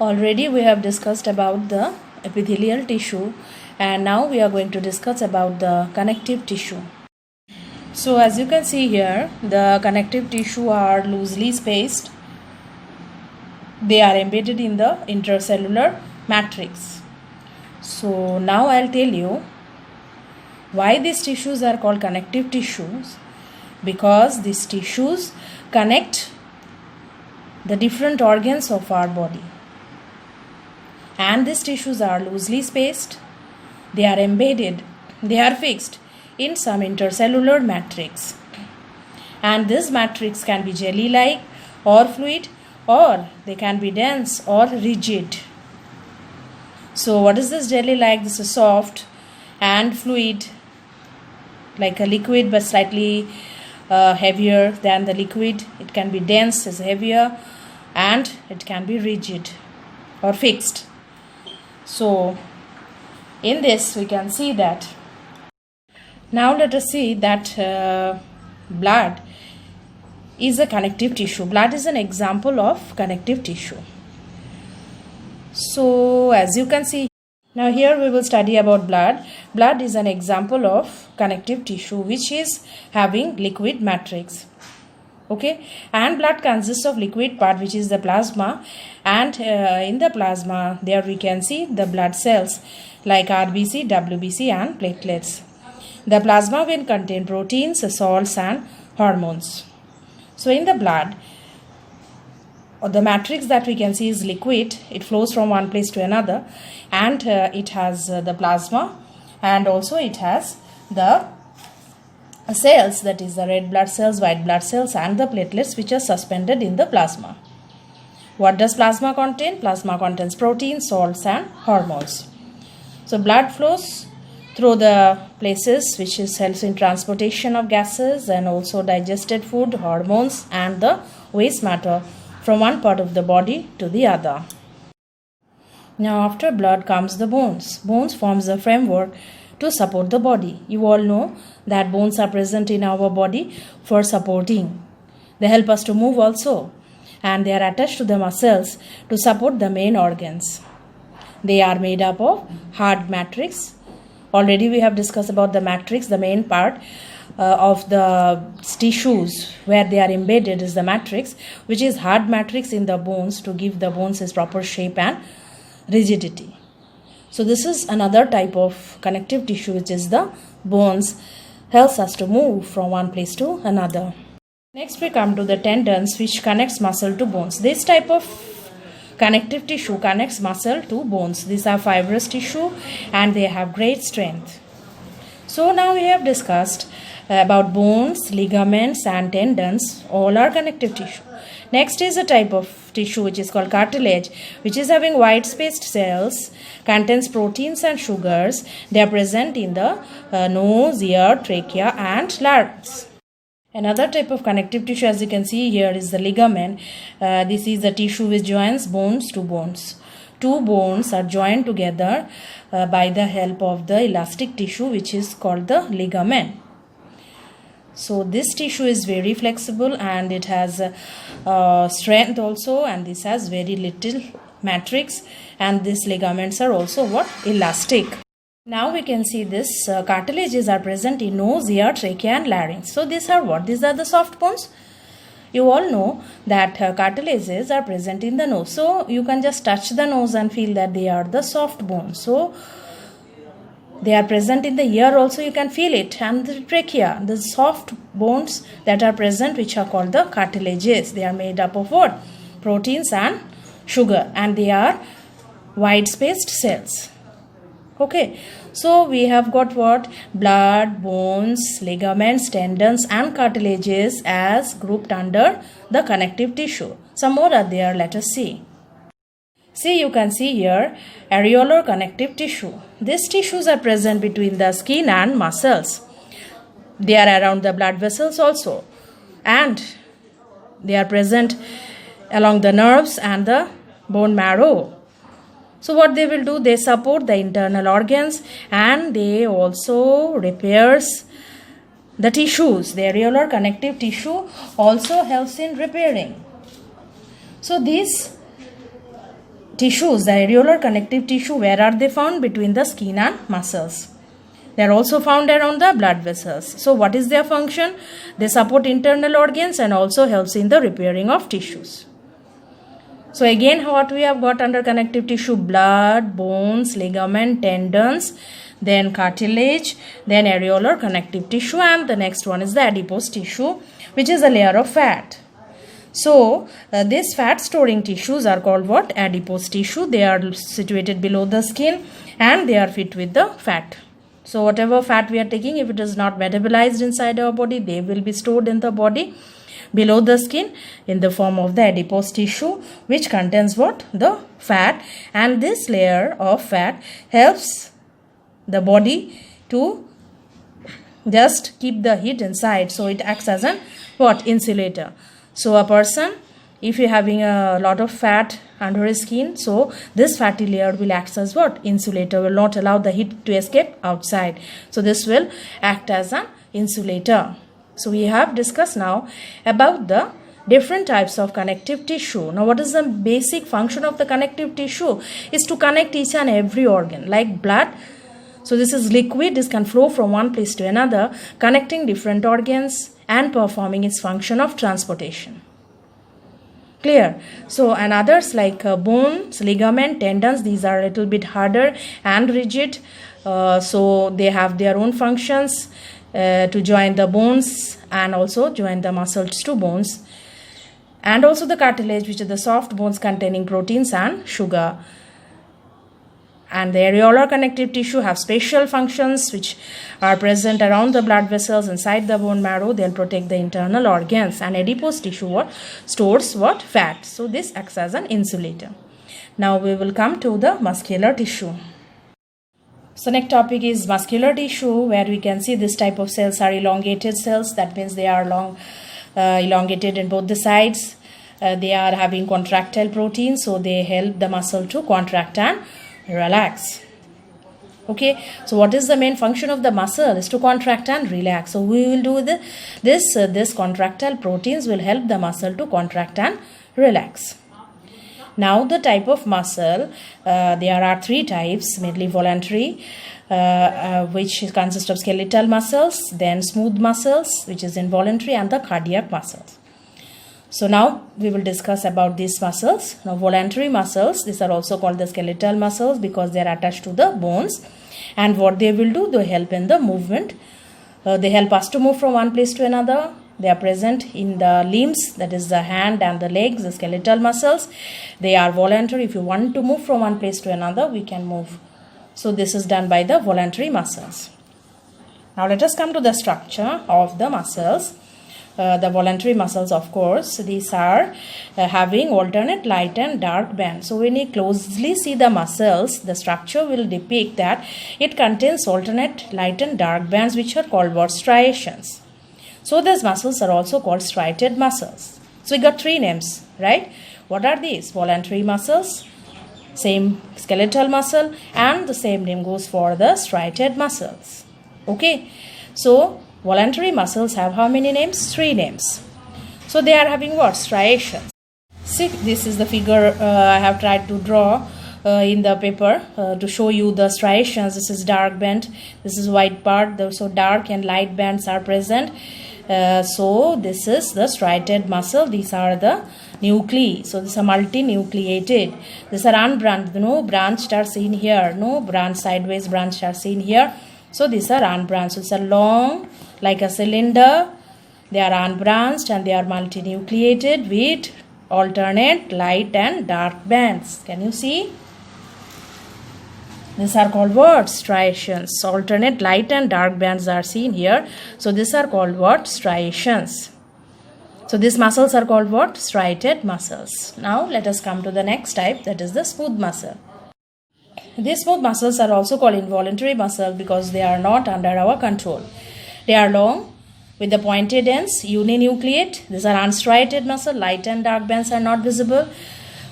Already we have discussed about the epithelial tissue, and now we are going to discuss about the connective tissue. So as you can see here, the connective tissue are loosely spaced. They are embedded in the intercellular matrix. So now I'll tell you why these tissues are called connective tissues. Because these tissues connect the different organs of our body. And these tissues are loosely spaced, they are embedded, they are fixed in some intercellular matrix. And this matrix can be jelly-like or fluid, or they can be dense or rigid. So what is this jelly-like? This is soft and fluid, like a liquid but slightly heavier than the liquid. It can be dense, is heavier, and it can be rigid or fixed. So in this we can see that. Now let us see that blood is a connective tissue. Blood is an example of connective tissue. So as you can see, now here we will study about blood. Blood is an example of connective tissue which is having liquid matrix. Okay, and blood consists of liquid part which is the plasma, and in the plasma there we can see the blood cells like RBC, WBC and platelets. The plasma will contain proteins, salts and hormones. So in the blood, the matrix that we can see is liquid. It flows from one place to another, and it has the plasma, and also it has the cells, that is the red blood cells, white blood cells and the platelets which are suspended in the plasma. What does plasma contain? Plasma contains proteins, salts and hormones. So blood flows through the places which helps in transportation of gases and also digested food, hormones and the waste matter from one part of the body to the other. Now after blood comes the bones. Bones forms the framework to support the body. You all know that bones are present in our body for supporting. They help us to move also, and they are attached to the muscles to support the main organs. They are made up of hard matrix. Already we have discussed about the matrix. The main part of the tissues where they are embedded is the matrix, which is hard matrix in the bones to give the bones its proper shape and rigidity. So this is another type of connective tissue, which is the bones, helps us to move from one place to another. Next we come to the tendons, which connects muscle to bones. This type of connective tissue connects muscle to bones. These are fibrous tissue and they have great strength. So now we have discussed about bones, ligaments and tendons. All are connective tissue. Next is a type of tissue which is called cartilage, which is having wide spaced cells, contains proteins and sugars. They are present in the nose, ear, trachea and larynx. Another type of connective tissue, as you can see here, is the ligament. This is the tissue which joins bones to bones. Two bones are joined together by the help of the elastic tissue which is called the ligament. So this tissue is very flexible and it has strength also, and this has very little matrix, and these ligaments are also elastic. Now we can see this cartilages are present in nose, ear, trachea and larynx. So these are what? These are the soft bones. You all know that cartilages are present in the nose. So you can just touch the nose and feel that they are the soft bones. So they are present in the ear also, you can feel it, and the trachea, the soft bones that are present which are called the cartilages. They are made up of what? Proteins and sugar, and they are wide spaced cells. Okay, so we have got what? Blood, bones, ligaments, tendons and cartilages as grouped under the connective tissue. Some more are there, let us see. See, you can see here areolar connective tissue. These tissues are present between the skin and muscles. They are around the blood vessels also, and they are present along the nerves and the bone marrow. So what they will do, they support the internal organs and they also repairs the tissues. The areolar connective tissue also helps in repairing. So these tissues, the areolar connective tissue, where are they found? Between the skin and muscles. They are also found around the blood vessels. So what is their function? They support internal organs and also helps in the repairing of tissues. So again, what we have got under connective tissue? Blood, bones, ligament, tendons, then cartilage, then areolar connective tissue, and the next one is the adipose tissue, which is a layer of fat. So these fat storing tissues are called what? Adipose tissue. They are situated below the skin and they are fit with the fat. So whatever fat we are taking, if it is not metabolized inside our body, they will be stored in the body below the skin in the form of the adipose tissue, which contains what? The fat. And this layer of fat helps the body to just keep the heat inside. So it acts as an what? Insulator. So a person, if you're having a lot of fat under his skin, so this fatty layer will act as what? Insulator, will not allow the heat to escape outside. So this will act as an insulator. So we have discussed now about the different types of connective tissue. Now what is the basic function of the connective tissue? Is to connect each and every organ, like blood. So this is liquid, this can flow from one place to another, connecting different organs and performing its function of transportation. Clear? So and others like bones, ligament, tendons, these are a little bit harder and rigid. So they have their own functions to join the bones and also join the muscles to bones. And also the cartilage, which are the soft bones containing proteins and sugar. And the areolar connective tissue have special functions which are present around the blood vessels inside the bone marrow. They'll protect the internal organs. And adipose tissue stores what? Fat. So this acts as an insulator. Now we will come to the muscular tissue. So next topic is muscular tissue, where we can see this type of cells are elongated cells. That means they are elongated in both the sides. They are having contractile proteins, so they help the muscle to contract and relax. Okay, so what is the main function of the muscle? Is to contract and relax. So we will do this contractile proteins will help the muscle to contract and relax. Now the type of muscle, there are three types, mainly voluntary, which consists of skeletal muscles, then smooth muscles, which is involuntary, and the cardiac muscles. So now we will discuss about these muscles. Now voluntary muscles, these are also called the skeletal muscles because they are attached to the bones. And what they will do, they help in the movement. They help us to move from one place to another. They are present in the limbs, that is the hand and the legs, the skeletal muscles. They are voluntary. If you want to move from one place to another, we can move. So this is done by the voluntary muscles. Now let us come to the structure of the muscles. The voluntary muscles, of course, these are having alternate light and dark bands. So when you closely see the muscles, the structure will depict that it contains alternate light and dark bands, which are called what? Striations. So these muscles are also called striated muscles. So we got three names, right? What are these? Voluntary muscles, same skeletal muscle, and the same name goes for the striated muscles. Okay, so voluntary muscles have how many names? Three names. So they are having what? Striations. See, this is the figure I have tried to draw in the paper to show you the striations. This is dark band, this is white part, so dark and light bands are present. So this is the striated muscle. These are the nuclei. So these are multinucleated. These are unbranched. No branched are seen here. No branch, sideways branch are seen here. So these are unbranched. So it's a long, like a cylinder. They are unbranched and they are multinucleated with alternate light and dark bands. Can you see? These are called what? Striations. Alternate light and dark bands are seen here. So these are called what? Striations. So these muscles are called what? Striated muscles. Now let us come to the next type, that is the smooth muscle. These smooth muscles are also called involuntary muscle because they are not under our control. They are long with the pointed ends, uninucleate. These are unstriated muscle. Light and dark bands are not visible.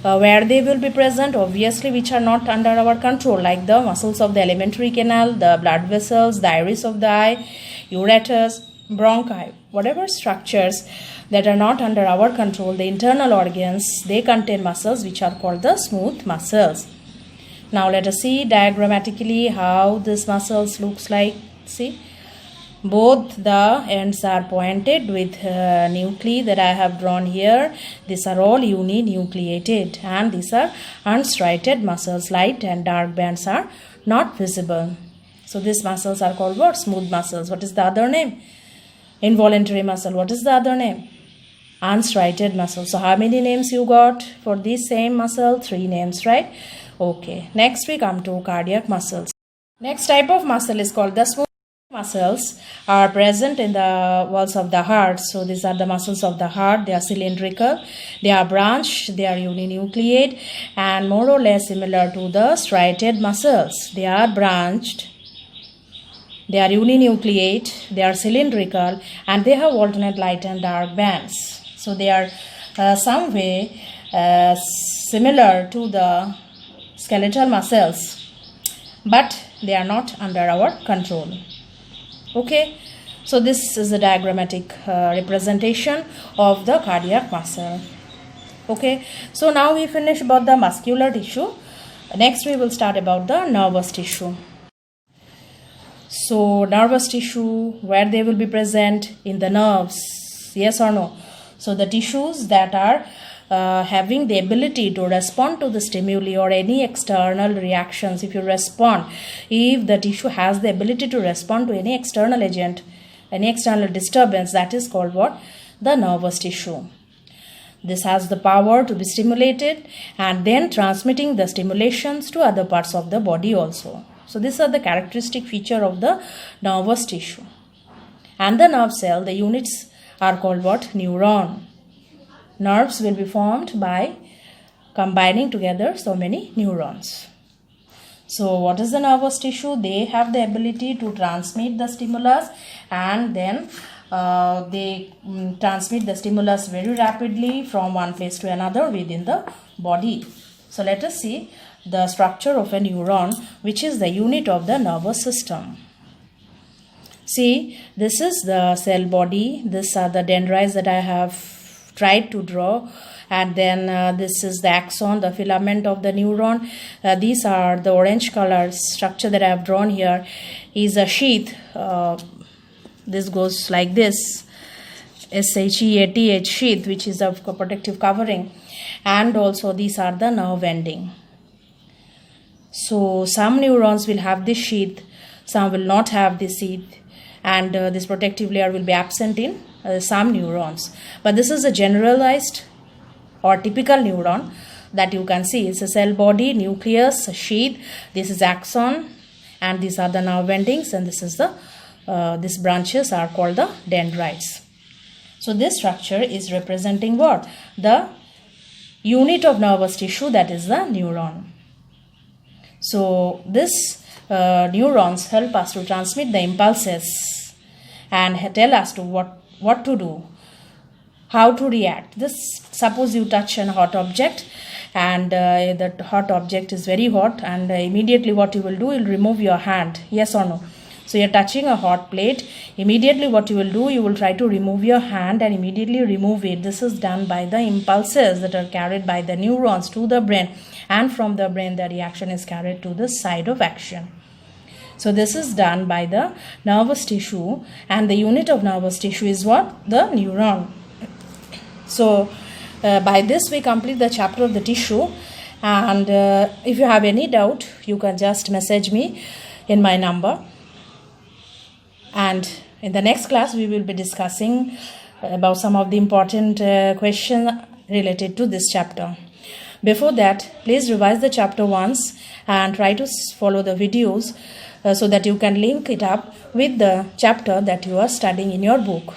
Where they will be present, obviously, which are not under our control, like the muscles of the alimentary canal, the blood vessels, the iris of the eye, ureters, bronchi, whatever structures that are not under our control, the internal organs, they contain muscles which are called the smooth muscles. Now let us see diagrammatically how this muscles looks like. See, both the ends are pointed with nuclei that I have drawn here. These are all uninucleated, and these are unstriated muscles. Light and dark bands are not visible. So these muscles are called what? Smooth muscles. What is the other name? Involuntary muscle. What is the other name? Unstriated muscle. So how many names you got for this same muscle? 3 names, right? Okay. Next we come to cardiac muscles. Next type of muscle is called the smooth muscles. Are present in the walls of the heart. So these are the muscles of the heart. They are cylindrical, they are branched, they are uninucleate, and more or less similar to the striated muscles. They are branched, they are uninucleate, they are cylindrical, and they have alternate light and dark bands. So they are some way similar to the skeletal muscles, but they are not under our control. Okay, so this is a diagrammatic representation of the cardiac muscle. Okay, so now we finish about the muscular tissue. Next we will start about the nervous tissue. So nervous tissue, where they will be present? In the nerves, yes or no? So the tissues that are having the ability to respond to the stimuli or any external reactions. If the tissue has the ability to respond to any external agent, any external disturbance, that is called what? The nervous tissue. This has the power to be stimulated and then transmitting the stimulations to other parts of the body also. So these are the characteristic feature of the nervous tissue. And the nerve cell, the units are called what? Neuron. Nerves will be formed by combining together so many neurons. So what is the nervous tissue? They have the ability to transmit the stimulus, and then they transmit the stimulus very rapidly from one place to another within the body. So let us see the structure of a neuron, which is the unit of the nervous system. See, this is the cell body. These are the dendrites that I have tried to draw, and then this is the axon, the filament of the neuron. These are the orange color structure that I have drawn here is a sheath. This goes like this, SHEATH, sheath, which is a protective covering, and also these are the nerve ending. So some neurons will have this sheath, some will not have this sheath, and this protective layer will be absent in some neurons. But this is a generalized or typical neuron that you can see. It's a cell body, nucleus, a sheath, this is axon, and these are the nerve endings, and this is the these branches are called the dendrites. So this structure is representing what? The unit of nervous tissue, that is the neuron. So this neurons help us to transmit the impulses and tell us to what to do, how to react. This, suppose you touch a hot object, and that hot object is very hot, and immediately what you will do, you will remove your hand, yes or no? So you are touching a hot plate, immediately what you will do, you will try to remove your hand and immediately remove it. This is done by the impulses that are carried by the neurons to the brain, and from the brain the reaction is carried to the site of action. So this is done by the nervous tissue, and the unit of nervous tissue is what? The neuron. So by this we complete the chapter of the tissue, and if you have any doubt, you can just message me in my number. And in the next class we will be discussing about some of the important questions related to this chapter. Before that, please revise the chapter once and try to follow the videos so that you can link it up with the chapter that you are studying in your book.